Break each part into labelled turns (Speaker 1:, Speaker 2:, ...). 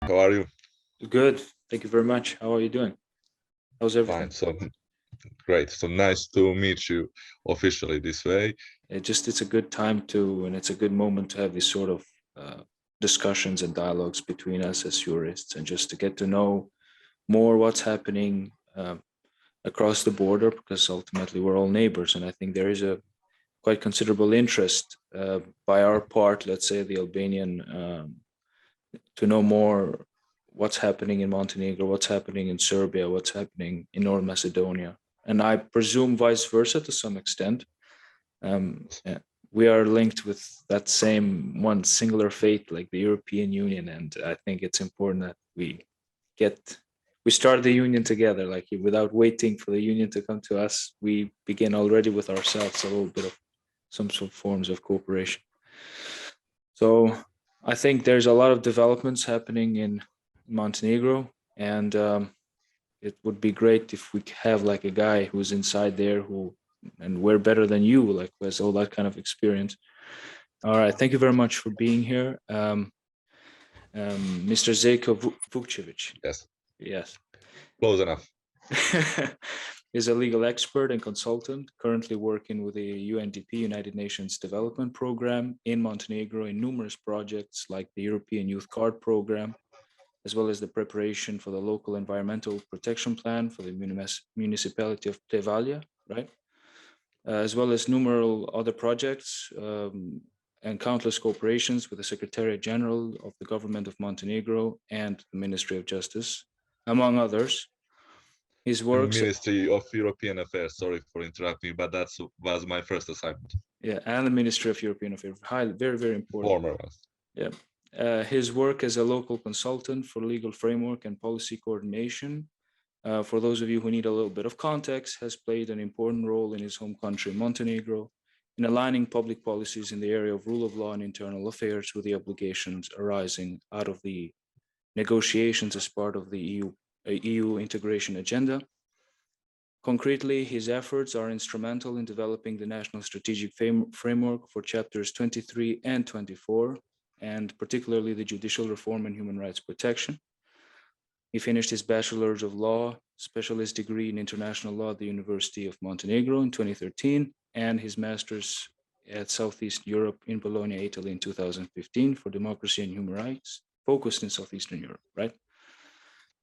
Speaker 1: How are you?
Speaker 2: Good. Thank you very much. How are you doing? How's
Speaker 1: Fine.
Speaker 2: everything?
Speaker 1: So great. So nice to meet you officially this way.
Speaker 2: It's a good time to, and it's a good moment to have these sort of uh, discussions and dialogues between us as jurists, and just to get to know more what's happening across the border, because ultimately we're all neighbors, and I think there is a quite considerable interest by our part, let's say the Albanian, to know more what's happening in Montenegro, what's happening in Serbia, what's happening in North Macedonia, and I presume vice versa to some extent. Yeah, we are linked with that same one singular fate, like the European Union, and I think it's important that get we start the union together, like without waiting for the union to come to us. We begin already with ourselves a little bit of some sort of forms of cooperation. So I think there's a lot of developments happening in Montenegro, and it would be great if we have like a guy who's inside there who, and we're better than you, like who has all that kind of experience. All right, thank you very much for being here, Mr. Zeljko Vukcevic.
Speaker 1: Yes,
Speaker 2: Yes.
Speaker 1: close enough.
Speaker 2: Is a legal expert and consultant, currently working with the UNDP United Nations Development Program in Montenegro in numerous projects like the European Youth Card Program, as well as the preparation for the local environmental protection plan for the municipality of Plevalja, right? As well as numerous other projects and countless cooperations with the Secretariat General of the Government of Montenegro and the Ministry of Justice, among others. His works,
Speaker 1: Ministry of European Affairs. Sorry for interrupting, but that was my first assignment.
Speaker 2: yeah, and the Ministry of European Affairs, highly, very, very important.
Speaker 1: Former ones.
Speaker 2: Yeah. His work as a local consultant for legal framework and policy coordination, for those of you who need a little bit of context, has played an important role in his home country, Montenegro, in aligning public policies in the area of rule of law and internal affairs with the obligations arising out of the negotiations as part of the EU integration agenda. Concretely, his efforts are instrumental in developing the National Strategic Framework for chapters 23 and 24, and particularly the judicial reform and human rights protection. He finished his Bachelor's of Law, specialist degree in international law at the University of Montenegro in 2013, and his master's at Southeast Europe in Bologna, Italy in 2015 for democracy and human rights, focused in Southeastern Europe, right?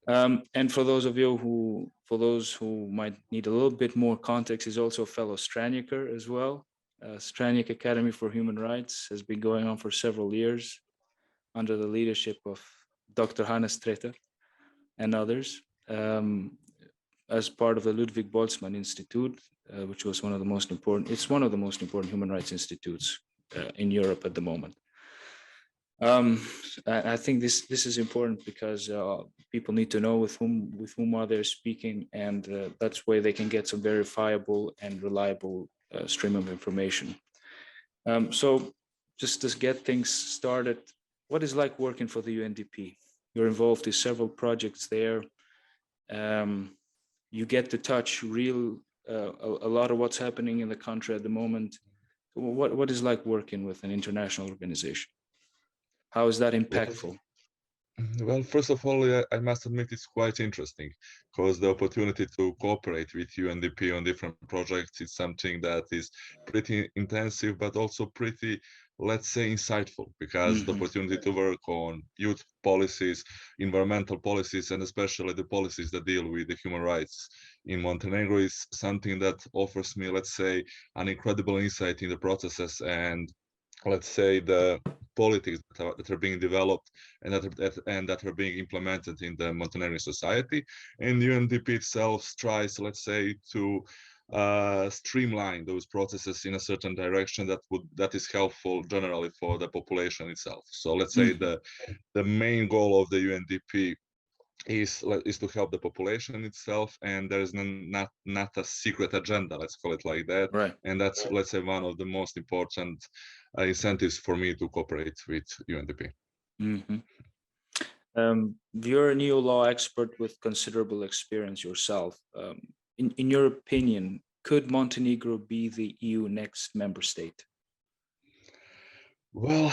Speaker 2: And for those who might need a little bit more context, he's also a fellow Straniaker as well. Straniak Academy for Human Rights has been going on for several years under the leadership of Dr. Hannes Treter and others, as part of the Ludwig Boltzmann Institute, which was one of the most important. It's one of the most important human rights institutes in Europe at the moment. I think this is important because people need to know with whom are they speaking, and that's where they can get some verifiable and reliable stream of information. So just to get things started, what is like working for the UNDP? You're involved in several projects there. You get to touch a lot of what's happening in the country at the moment. What is like working with an international organization? How is that impactful?
Speaker 1: Well, first of all, I must admit it's quite interesting because the opportunity to cooperate with UNDP on different projects is something that is pretty intensive, but also pretty, let's say, insightful, because the opportunity to work on youth policies, environmental policies, and especially the policies that deal with the human rights in Montenegro is something that offers me, let's say, an incredible insight in the processes and, let's say, the politics that are being developed and that are being implemented in the Montenegrin society. And UNDP itself tries, let's say, to streamline those processes in a certain direction that is helpful generally for the population itself. So let's say the main goal of the UNDP is to help the population itself, and there is not a secret agenda, let's call it like that.
Speaker 2: Right.
Speaker 1: And that's, let's say, one of the most important incentives for me to cooperate with UNDP.
Speaker 2: You're a neo law expert with considerable experience yourself. In your opinion, could Montenegro be the EU next member state?
Speaker 1: Well,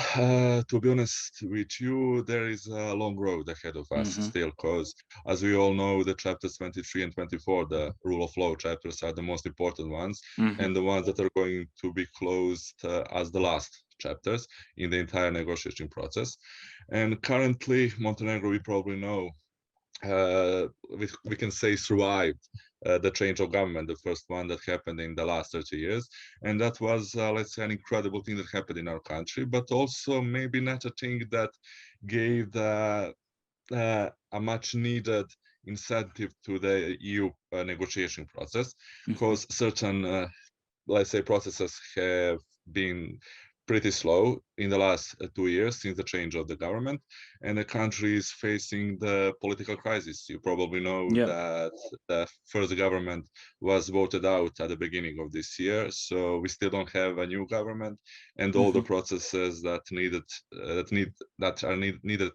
Speaker 1: to be honest with you, there is a long road ahead of us
Speaker 2: Mm-hmm.
Speaker 1: still, because as we all know, the chapters 23 and 24, the rule of law chapters, are the most important ones,
Speaker 2: Mm-hmm.
Speaker 1: and the ones that are going to be closed as the last chapters in the entire negotiation process. And currently, Montenegro, we probably know, we can say survived the change of government, the first one that happened in the last 30 years. And that was, let's say, an incredible thing that happened in our country, but also maybe not a thing that gave a much needed incentive to the EU negotiation process,
Speaker 2: Mm-hmm.
Speaker 1: because certain let's say, processes have been pretty slow in the last 2 years since the change of the government, and the country is facing the political crisis. You probably know
Speaker 2: Yeah.
Speaker 1: that the first government was voted out at the beginning of this year, so we still don't have a new government, and all the
Speaker 2: Mm-hmm.
Speaker 1: processes that needed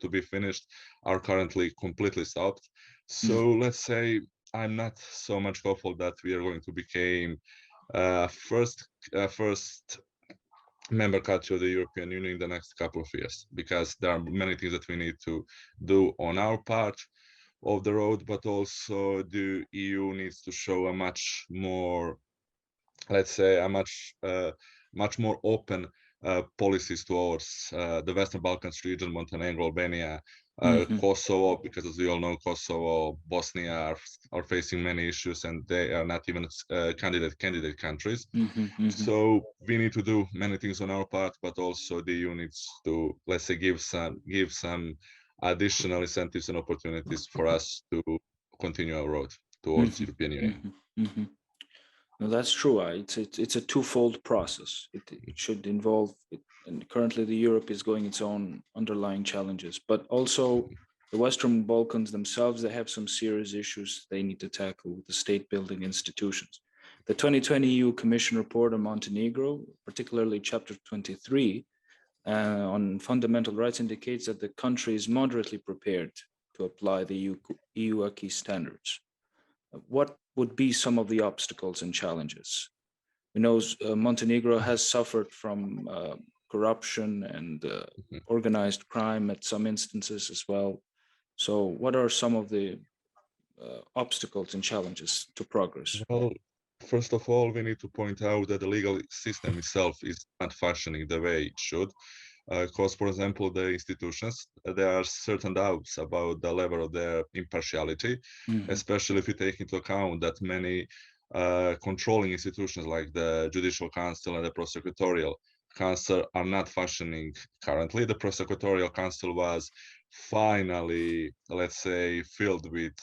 Speaker 1: to be finished are currently completely stopped. So let's say I'm not so much hopeful that we are going to become first member country of the European Union in the next couple of years, because there are many things that we need to do on our part of the road, but also the EU needs to show a much more, let's say, a much more open policies towards the Western Balkans region, Montenegro, Albania,
Speaker 2: Mm-hmm.
Speaker 1: Kosovo, because as we all know, Kosovo, Bosnia are facing many issues, and they are not even candidate countries.
Speaker 2: Mm-hmm. Mm-hmm.
Speaker 1: So we need to do many things on our part, but also the EU needs to, let's say, give some additional incentives and opportunities for us to continue our road towards
Speaker 2: Mm-hmm.
Speaker 1: European Union.
Speaker 2: Mm-hmm. Mm-hmm. No, that's true. It's a twofold process. It should involve it, and currently the Europe is going its own underlying challenges, but also the Western Balkans themselves, they have some serious issues they need to tackle with the state building institutions. The 2020 EU Commission report on Montenegro, particularly Chapter 23 on fundamental rights, indicates that the country is moderately prepared to apply the EU acquis standards. What would be some of the obstacles and challenges? We know Montenegro has suffered from corruption and organized crime at some instances as well. So, what are some of the obstacles and challenges to progress?
Speaker 1: Well, first of all, we need to point out that the legal system itself is not functioning the way it should. Because, for example, the institutions, there are certain doubts about the level of their impartiality,
Speaker 2: Mm-hmm.
Speaker 1: especially if you take into account that many controlling institutions like the Judicial Council and the Prosecutorial Council are not functioning currently. The Prosecutorial Council was finally, let's say, filled with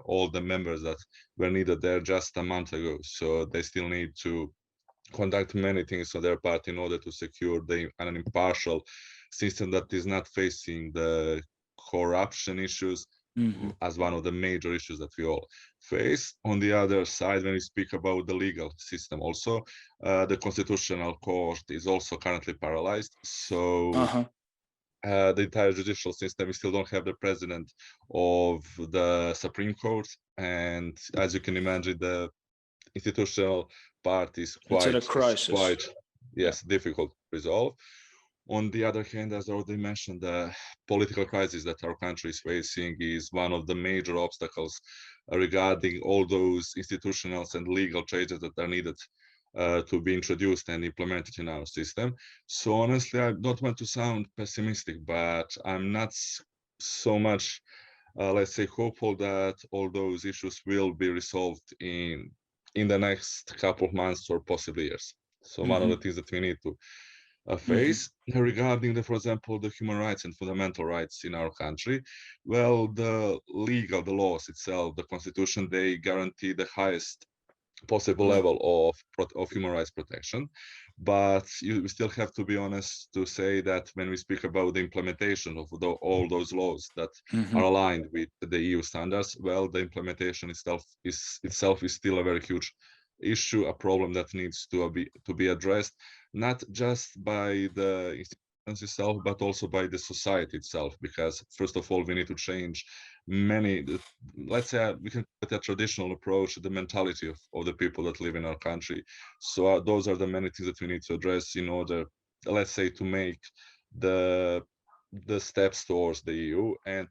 Speaker 1: all the members that were needed there just a month ago. So they still need to conduct many things on their part in order to secure an impartial system that is not facing the corruption issues
Speaker 2: Mm-hmm.
Speaker 1: as one of the major issues that we all face. On the other side, when we speak about the legal system, also the constitutional court is also currently paralyzed.
Speaker 2: Uh
Speaker 1: So
Speaker 2: huh.
Speaker 1: the entire judicial system, we still don't have the president of the Supreme Court, and as you can imagine, the institutional part is
Speaker 2: It's at
Speaker 1: quite
Speaker 2: a crisis. Yeah.
Speaker 1: yes, difficult to resolve. On the other hand, as I already mentioned, the political crisis that our country is facing is one of the major obstacles regarding all those institutional and legal changes that are needed to be introduced and implemented in our system. So honestly, I don't want to sound pessimistic, but I'm not so much, let's say, hopeful that all those issues will be resolved in the next couple of months or possibly years. So one of
Speaker 2: Mm-hmm.
Speaker 1: the things that we need to
Speaker 2: Mm-hmm.
Speaker 1: face regarding the, for example, the human rights and fundamental rights in our country, well, the laws itself, the constitution, they guarantee the highest possible level of human rights protection. But we still have to be honest to say that when we speak about the implementation of all those laws that
Speaker 2: Mm-hmm.
Speaker 1: are aligned with the EU standards, well, the implementation itself is still a very huge issue, a problem that needs to be addressed, not just by the institutions itself, but also by the society itself. Because first of all, we need to change many, let's say, we can put a traditional approach, the mentality of the people that live in our country. So those are the many things that we need to address in order let's say, to make the steps towards the EU, and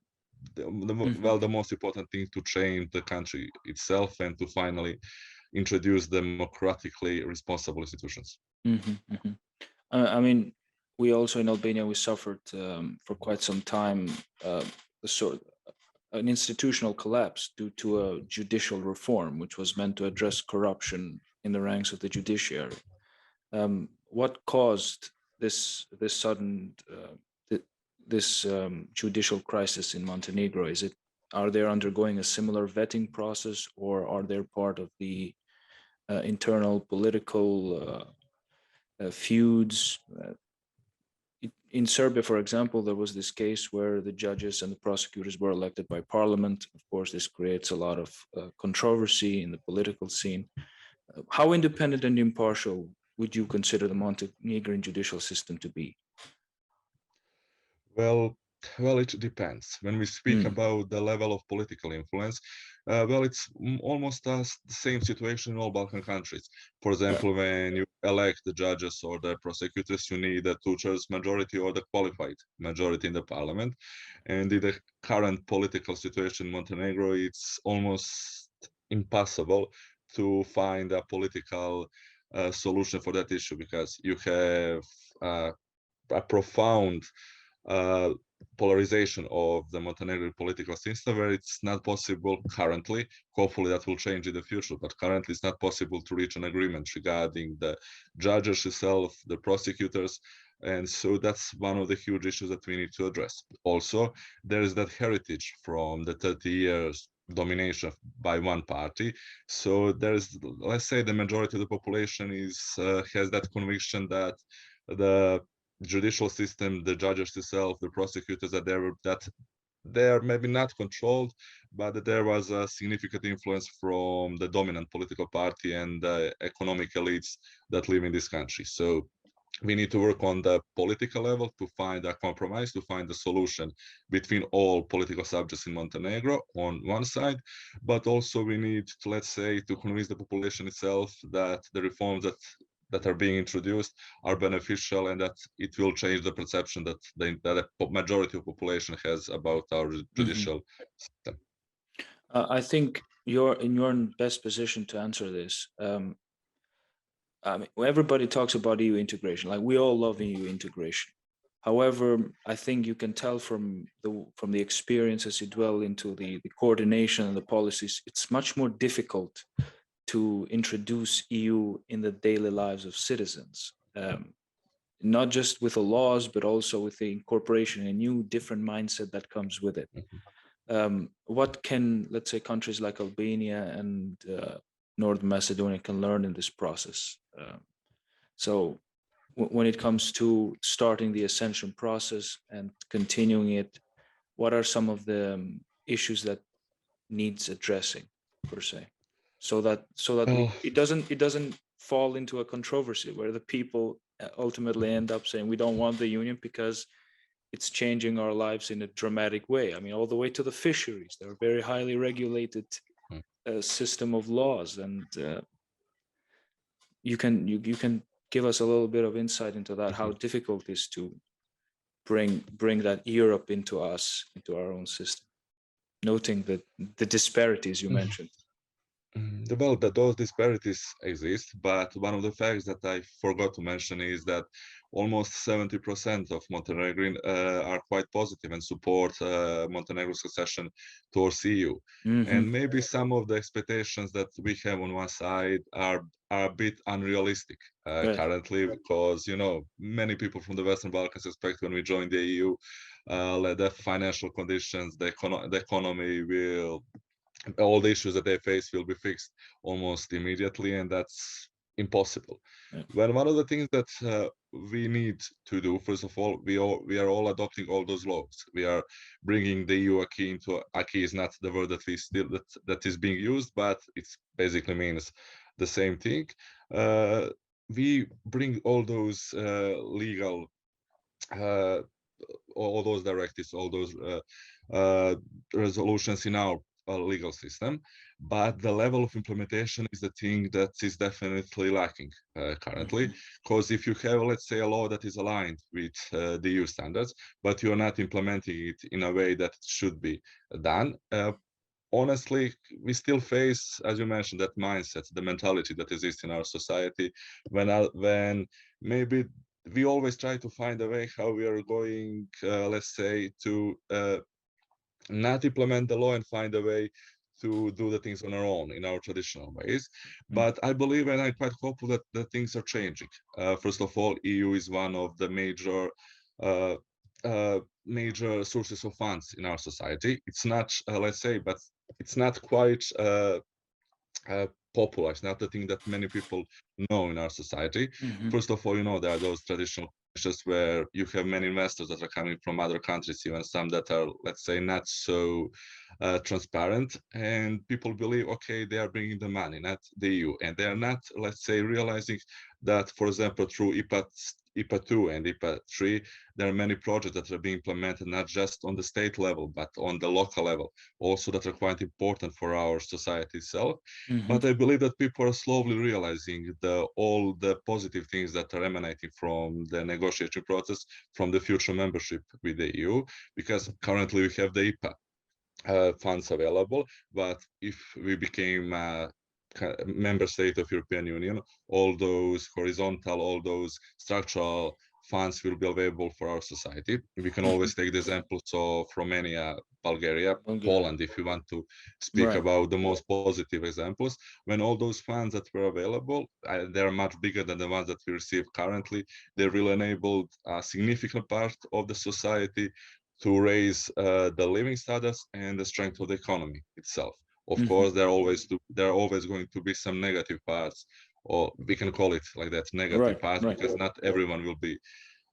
Speaker 2: Mhm.
Speaker 1: the most important thing, to change the country itself and to finally introduce democratically responsible institutions.
Speaker 2: Mhm. Mhm. I mean, we also in Albania we suffered for quite some time uh, a sort an institutional collapse due to a judicial reform, which was meant to address corruption in the ranks of the judiciary. What caused this sudden this judicial crisis in Montenegro? Are they undergoing a similar vetting process, or are they part of the internal political feuds? In Serbia, for example, there was this case where the judges and the prosecutors were elected by parliament. Of course, this creates a lot of controversy in the political scene. How independent and impartial would you consider the Montenegrin judicial system to be?
Speaker 1: Well, it depends. When we speak
Speaker 2: Mm,
Speaker 1: about the level of political influence, it's almost the same situation in all Balkan countries. For example, when you elect the judges or the prosecutors, you need a two-thirds majority or the qualified majority in the parliament. And in the current political situation in Montenegro, it's almost impossible to find a political solution for that issue, because you have uh, a profound uh, polarization of the Montenegrin political system, where it's not possible currently. Hopefully, that will change in the future, but currently, it's not possible to reach an agreement regarding the judges itself, the prosecutors. And so that's one of the huge issues that we need to address. Also, there is that heritage from the 30 years domination by one party. So there's, let's say, the majority of the population is has that conviction that the judicial system, the judges themselves, the prosecutors, that they're maybe not controlled, but that there was a significant influence from the dominant political party and the economic elites that live in this country. So we need to work on the political level to find a compromise, to find a solution between all political subjects in Montenegro on one side, but also we need to, let's say, to convince the population itself that the reforms that are being introduced are beneficial, and that it will change the perception that the majority of population has about our
Speaker 2: mhm.
Speaker 1: judicial system.
Speaker 2: I think you're in your best position to answer this. I mean, everybody talks about EU integration. Like we all love EU integration. However, I think you can tell from the experience as you dwell into the coordination and the policies, it's much more difficult to introduce EU in the daily lives of citizens. Not just with the laws, but also with the incorporation, a new, different mindset that comes with it.
Speaker 1: Mhm.
Speaker 2: What can, let's say, countries like Albania and North Macedonia can learn in this process? So when it comes to starting the ascension process and continuing it, what are some of the issues that needs addressing per se, so that
Speaker 1: Well,
Speaker 2: it doesn't fall into a controversy where the people ultimately end up saying we don't want the union because it's changing our lives in a dramatic way. I mean, all the way to the fisheries. They're a very highly regulated system of laws, and you can give us a little bit of insight into that, how
Speaker 1: mhm.
Speaker 2: difficult it is to bring that Europe into us, into our own system, noting the disparities you mentioned.
Speaker 1: Well, that those disparities exist, but one of the facts that I forgot to mention is that almost 70% of Montenegrin are quite positive and support Montenegro's accession towards EU.
Speaker 2: Hmm.
Speaker 1: And maybe some of the expectations that we have on one side are a bit unrealistic
Speaker 2: Right.
Speaker 1: currently, because many people from the Western Balkans expect when we join the EU, the financial conditions, the economy will all the issues that they face will be fixed almost immediately, and that's impossible.
Speaker 2: Right.
Speaker 1: Well, one of the things that we need to do, first of all, we are all adopting all those laws. We are bringing the EU acquis into acquis is not the word that we still that is being used, but it basically means the same thing. Uh, we bring all those legal uh, all those directives, all those uh, resolutions in our a legal system, but the level of implementation is the thing that is definitely lacking currently. Because if you have, let's say, a law that is aligned with the EU standards, but you're not implementing it in a way that it should be done, honestly, we still face, as you mentioned, that mindset, the mentality that exists in our society when maybe we always try to find a way how we are going, let's say, to not implement the law and find a way to do the things on our own in our traditional ways. But I believe and I'm quite hopeful that things are changing. First of all, EU is one of the uh, major sources of funds in our society. It's not, let's say, but it's not quite popular. It's not the thing that many people know in our society. First of all, there are those traditional just where you have many investors that are coming from other countries, even some that are, let's say, not so transparent. And people believe, okay, they are bringing the money, not the EU. And they are not, let's say, realizing that, for example, through IPA 2 and IPA 3, there are many projects that are being implemented, not just on the state level, but on the local level, also that are quite important for our society itself. But I believe that people are slowly realizing all the positive things that are emanating from the negotiation process, from the future membership with the EU, because currently we have the IPA funds available, but if we became a member state of European Union, all those horizontal, all those structural funds will be available for our society. We can always take the examples of Romania, Bulgaria, Poland, if you want to speak
Speaker 2: Right.
Speaker 1: about the most positive examples. When all those funds that were available, they're much bigger than the ones that we receive currently. They will enable a significant part of the society to raise the living status and the strength of the economy itself. Of course, there are always going to be some negative parts, or we can call it like that, negative parts, because not everyone will be,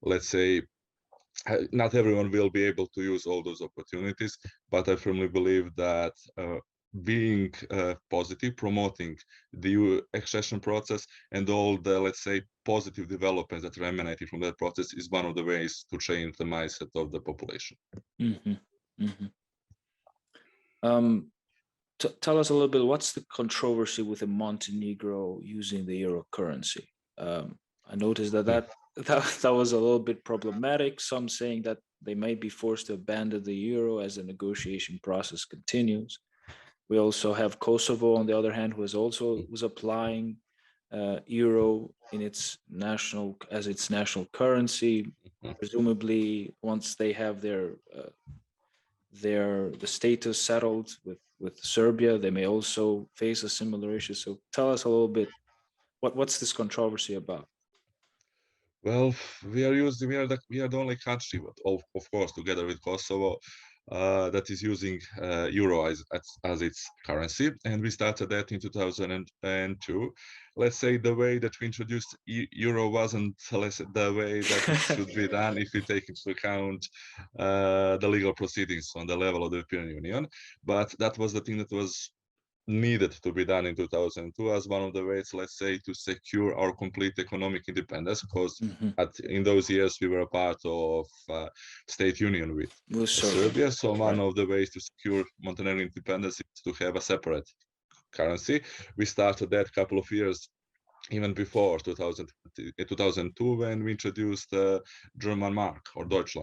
Speaker 1: let's say, not everyone will be able to use all those opportunities. But I firmly believe that being positive, promoting the EU accession process and all the, let's say, positive developments that are emanating from that process is one of the ways to change the mindset of the population.
Speaker 2: Tell us a little bit, what's the controversy with the Montenegro using the euro currency? I noticed that was a little bit problematic. Some saying that they might be forced to abandon the euro as the negotiation process continues. We also have Kosovo, on the other hand, who was applying euro in its national currency. Presumably, once they have the status settled with Serbia, they may also face a similar issue. So tell us a little bit, what's this controversy about?
Speaker 1: Well, we are the only country, but of course, together with Kosovo, that is using euro as its currency, and we started that in 2002. Let's say the way that we introduced euro wasn't the way that it should be done if we take into account the legal proceedings on the level of the European Union. But that was the thing that was needed to be done in 2002 as one of the ways, let's say, to secure our complete economic independence, because in those years we were a part of state union with Serbia. So one of the ways to secure Montenegro independence is to have a separate currency. We started that a couple of years even before 2002, when we introduced German mark or Deutsche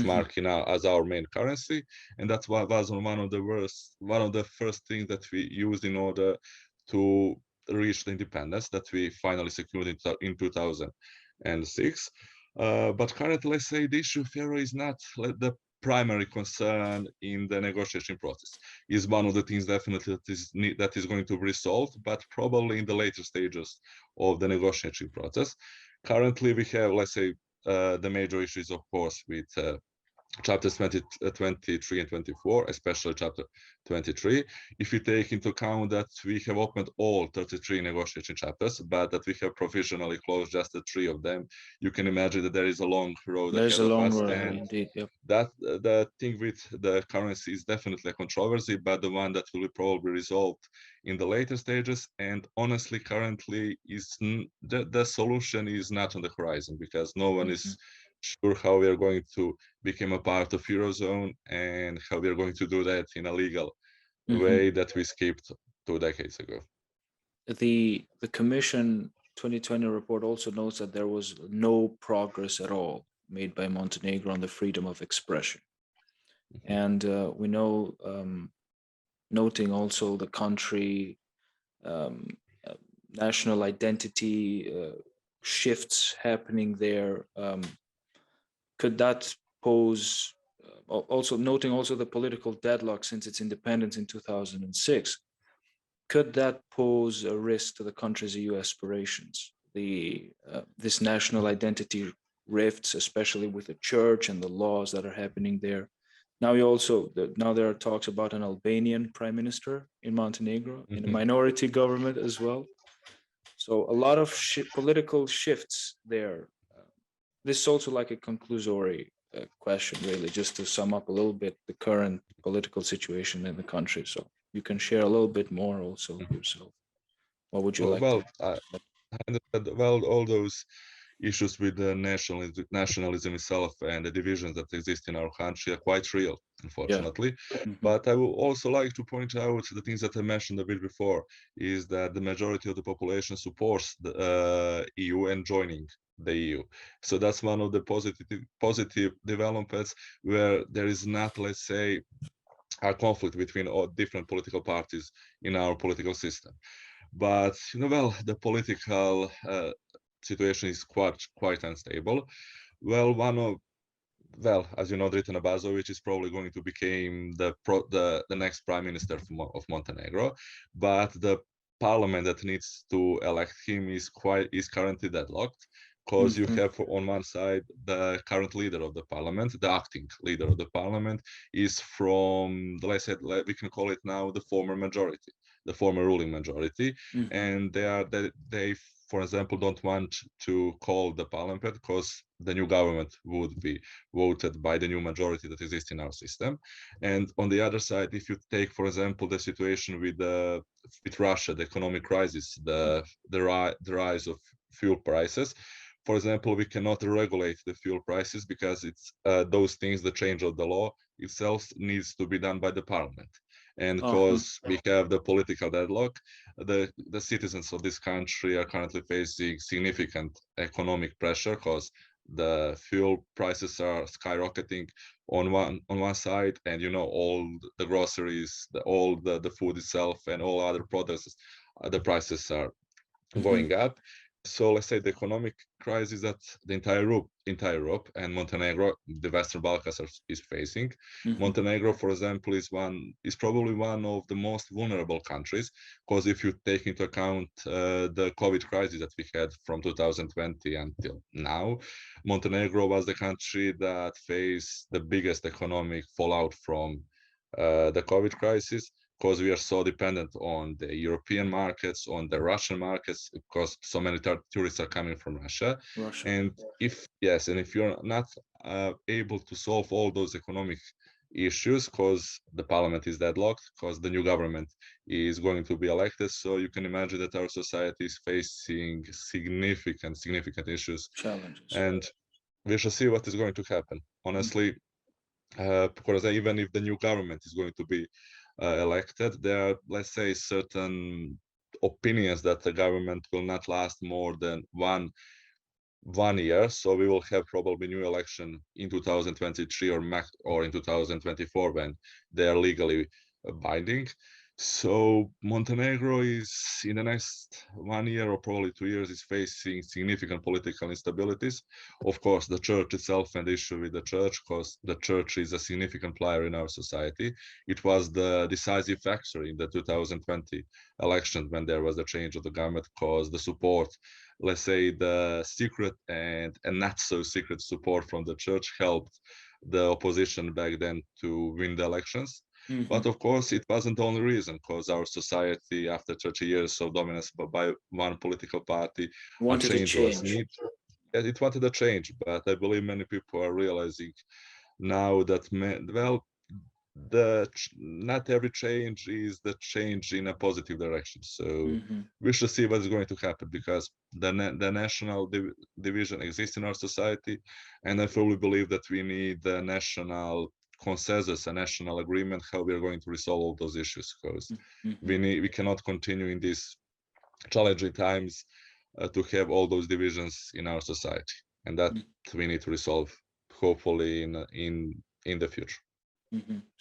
Speaker 1: Mark as our main currency, and that's what was one of the first things that we used in order to reach the independence that we finally secured in 2006. But currently, let's say the issue of euro is not the primary concern in the negotiation process. Is one of the things definitely that is going to be resolved, but probably in the later stages of the negotiation process. Currently, we have, let's say, the major issues, of course, with chapters 23 and 24, especially chapter 23. If you take into account that we have opened all 33 negotiation chapters, but that we have provisionally closed just the 3 of them, you can imagine that there is a long road ahead of us. And
Speaker 2: indeed, yep.
Speaker 1: That the thing with the currency is definitely a controversy, but the one that will be probably resolved in the later stages. And honestly, currently the solution is not on the horizon, because no one is sure how we are going to become a part of Eurozone and how we are going to do that in a legal
Speaker 2: Mhm.
Speaker 1: way that we skipped 2 decades ago.
Speaker 2: The Commission 2020 report also notes that there was no progress at all made by Montenegro on the freedom of expression.
Speaker 1: Mhm.
Speaker 2: And we know, noting also the country um, uh, national identity shifts happening there, could that pose, also noting also the political deadlock since its independence in 2006, could that pose a risk to the country's EU aspirations? This national identity rifts, especially with the church and the laws that are happening there. Now there are talks about an Albanian prime minister in Montenegro, in a
Speaker 1: Mhm.
Speaker 2: minority government as well. So a lot of political shifts there. This is also like a conclusory question, really, just to sum up a little bit the current political situation in the country. So you can share a little bit more also
Speaker 1: Mhm.
Speaker 2: yourself. What would you
Speaker 1: Well,
Speaker 2: like to?
Speaker 1: well, I understand. Well, all those issues with the nationalism itself and the divisions that exist in our country are quite real,
Speaker 2: Yeah.
Speaker 1: unfortunately.
Speaker 2: Hmm.
Speaker 1: But I would also like to point out the things that I mentioned a bit before, is that the majority of the population supports the EU and joining the EU. So that's one of the positive developments where there is not, let's say, a conflict between all different political parties in our political system. But well, the political situation is quite unstable. Well, as you know, Dritan Abazovic is probably going to become the next prime minister of Montenegro, but the parliament that needs to elect him is currently deadlocked, because you
Speaker 2: Hmm.
Speaker 1: have on one side the current leader of the parliament, the acting leader of the parliament is from let's say, we can call it now the former majority, the former ruling majority,
Speaker 2: Hmm.
Speaker 1: and they for example don't want to call the parliament because the new government would be voted by the new majority that exists in our system. And on the other side, if you take, for example, the situation with Russia, the economic crisis, the rise of fuel prices. For example, we cannot regulate the fuel prices because it's those things, the change of the law itself needs to be done by the parliament. And
Speaker 2: Uh-huh.
Speaker 1: because we have the political deadlock, the citizens of this country are currently facing significant economic pressure because the fuel prices are skyrocketing on one side, and all the groceries, all the food itself and all other products, the prices are
Speaker 2: Hmm.
Speaker 1: going up. So let's say the economic crisis that the entire Europe and Montenegro, the Western Balkans is facing.
Speaker 2: Hmm.
Speaker 1: Montenegro, for example, is probably one of the most vulnerable countries, because if you take into account the COVID crisis that we had from 2020 until now, Montenegro was the country that faced the biggest economic fallout from the COVID crisis, because we are so dependent on the European markets, on the Russian markets, because so many tourists are coming from Russia.
Speaker 2: Russia.
Speaker 1: And if you're not able to solve all those economic issues, because the parliament is deadlocked, because the new government is going to be elected, so you can imagine that our society is facing significant issues,
Speaker 2: Challenges.
Speaker 1: and we shall see what is going to happen.
Speaker 2: Hmm.
Speaker 1: Honestly, because even if the new government is going to be elected, there are, let's say, certain opinions that the government will not last more than one year. So we will have probably new election in 2023 or in 2024 when they are legally binding. So Montenegro is in the next 1 year or probably 2 years is facing significant political instabilities. Of course, the church itself and the issue with the church, because the church is a significant player in our society. It was the decisive factor in the 2020 election when there was a change of the government, because the support, let's say, the secret and not so secret support from the church helped the opposition back then to win the elections.
Speaker 2: Hmm.
Speaker 1: But of course, it wasn't the only reason, because our society, after 30 years of dominance by one political party, a
Speaker 2: Wanted to
Speaker 1: change was
Speaker 2: change.
Speaker 1: needed. It wanted a change, but I believe many people are realizing now that, well, not every change is the change in a positive direction. So
Speaker 2: Hmm.
Speaker 1: we should see what's going to happen, because the national division exists in our society, and I fully believe that we need the national consensus, a national agreement, how we are going to resolve all those issues, because
Speaker 2: Mhm.
Speaker 1: we cannot continue in these challenging times to have all those divisions in our society, and that we need to resolve hopefully in the future.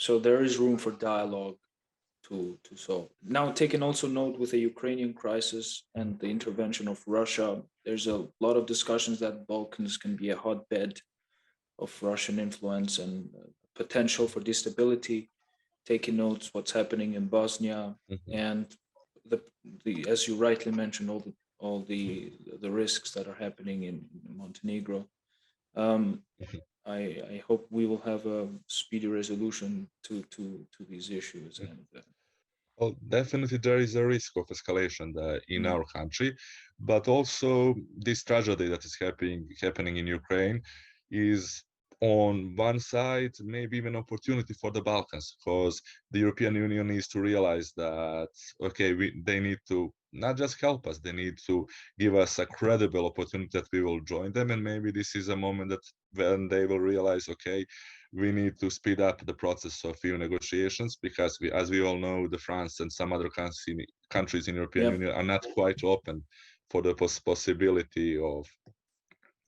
Speaker 2: So there is room for dialogue to solve. Now, taking also note with the Ukrainian crisis and the intervention of Russia, there's a lot of discussions that Balkans can be a hotbed of Russian influence and potential for instability. Taking notes what's happening in Bosnia
Speaker 1: Mhm.
Speaker 2: and the as you rightly mentioned, all the risks that are happening in Montenegro. Um, I hope we will have a speedy resolution to these issues and.
Speaker 1: Well, definitely there is a risk of escalation in
Speaker 2: Mm,
Speaker 1: our country, but also this tragedy that is happening in Ukraine is on one side maybe even opportunity for the Balkans, because the European Union needs to realize that okay, they need to not just help us, they need to give us a credible opportunity that we will join them, and maybe this is a moment that when they will realize okay, we need to speed up the process of EU negotiations, because as we all know, the France and some other countries in European
Speaker 2: yeah.
Speaker 1: Union are not quite open for the possibility of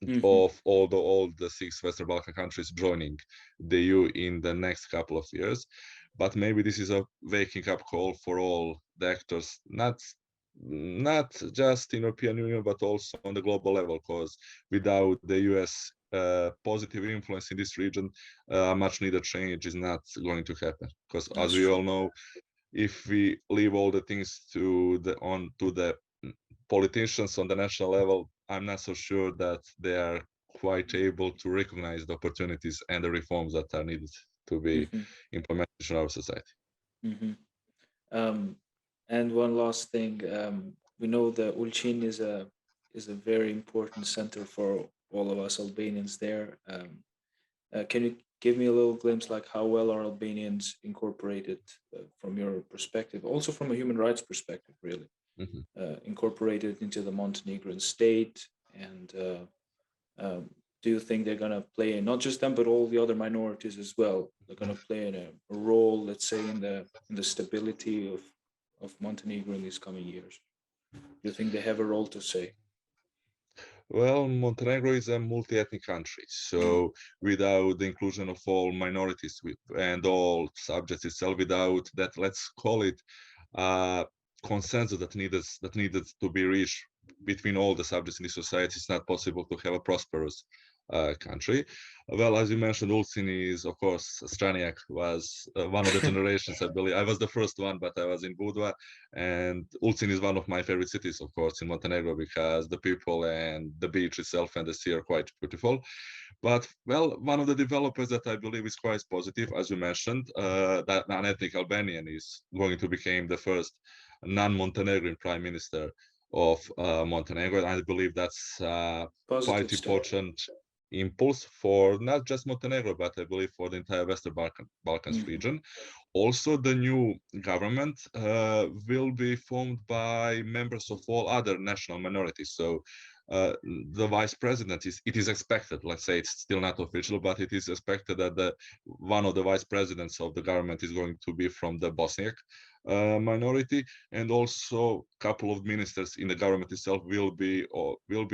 Speaker 2: Hmm.
Speaker 1: all the six Western Balkan countries joining the EU in the next couple of years. But maybe this is a waking up call for all the actors, not just in European Union, but also on the global level, because without the US positive influence in this region, much needed change is not going to happen. Because as
Speaker 2: That's
Speaker 1: we
Speaker 2: true.
Speaker 1: all know, if we leave all the things to the politicians on the national level, I'm not so sure that they are quite able to recognize the opportunities and the reforms that are needed to be
Speaker 2: Hmm.
Speaker 1: implemented in our society.
Speaker 2: Hmm. Um, and one last thing, we know that Ulcin is a very important center for all of us Albanians there. Can you give me a little glimpse, like how well are Albanians incorporated from your perspective, also from a human rights perspective, really
Speaker 1: Mhm.
Speaker 2: incorporated into the Montenegrin state? And do you think they're gonna play, not just them, but all the other minorities as well? They're gonna play a role, let's say, in the stability of Montenegro in these coming years. Do you think they have a role to say?
Speaker 1: Well, Montenegro is a multi-ethnic country,
Speaker 2: Mm.
Speaker 1: so without the inclusion of all minorities and all subjects itself, without that, let's call it uh, consensus that needed to be reached between all the subjects in the society, it's not possible to have a prosperous country. Well, as you mentioned, Ulcin is, of course, Straniak was one of the generations, I believe. I was the first one, but I was in Budva, and Ulcin is one of my favorite cities, of course, in Montenegro, because the people and the beach itself and the sea are quite beautiful. But well, one of the developers that I believe is quite positive, as you mentioned, that an ethnic Albanian is going to become the first non-Montenegrin prime minister of Montenegro. And I believe that's
Speaker 2: Positive
Speaker 1: quite
Speaker 2: step.
Speaker 1: important impulse for not just Montenegro, but I believe for the entire Western Balkans
Speaker 2: Hmm.
Speaker 1: region. Also, the new government will be formed by members of all other national minorities. So uh, the vice president it is expected, let's say it's still not official, but it is expected that the one of the vice presidents of the government is going to be from the Bosniak minority, and also a couple of ministers in the government itself will be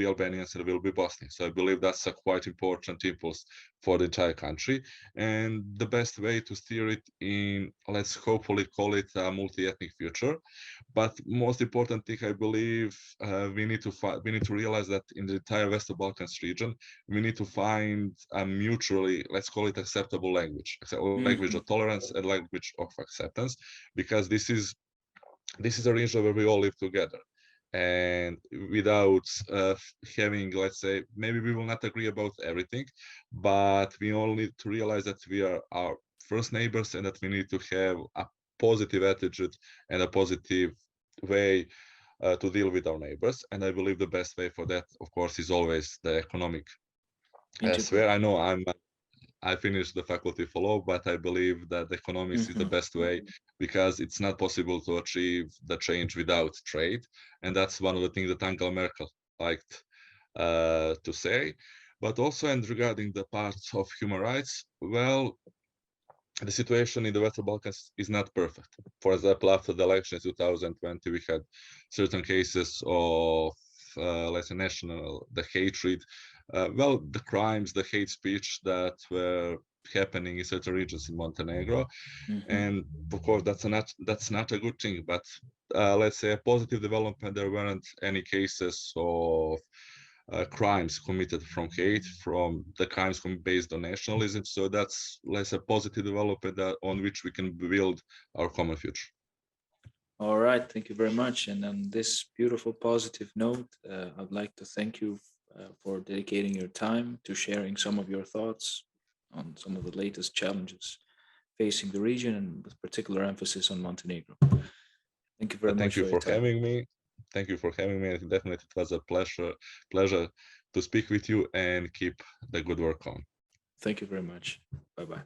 Speaker 1: Albanians and will be Bosnian. So I believe that's a quite important impulse for the entire country, and the best way to steer it in, let's hopefully call it a multi-ethnic future. But most important thing, I believe, we need to realize that in the entire Western Balkans region, we need to find a mutually, let's call it, acceptable language, language
Speaker 2: Hmm.
Speaker 1: of tolerance and language of acceptance, because this is a region where we all live together. And without having, let's say, maybe we will not agree about everything, but we all need to realize that we are our first neighbors and that we need to have a positive attitude and a positive way to deal with our neighbors. And I believe the best way for that, of course, is always the economic sphere. I
Speaker 2: Integration.
Speaker 1: know I finished the faculty for law, but I believe that economics is the
Speaker 2: Hmm.
Speaker 1: best way, because it's not possible to achieve the change without trade. And that's one of the things that Angela Merkel liked to say. But also, and regarding the parts of human rights, well, the situation in the Western Balkans is not perfect. For example, after the elections 2020, we had certain cases of, let's say, the hatred, the crimes, the hate speech that were happening in certain regions in Montenegro, and of course that's not a good thing. But let's say a positive development. There weren't any cases of crimes committed from hate, from the crimes based on nationalism. So that's less a positive development on which we can build our common future.
Speaker 2: All right, thank you very much. And on this beautiful positive note, I'd like to thank you for dedicating your time to sharing some of your thoughts on some of the latest challenges facing the region, and with particular emphasis on Montenegro. Thank you very
Speaker 1: Thank
Speaker 2: much
Speaker 1: you
Speaker 2: for your
Speaker 1: for
Speaker 2: time.
Speaker 1: having me. Thank you for having me. Definitely, it was a pleasure to speak with you and keep the good work on.
Speaker 2: Thank you very much. Bye bye.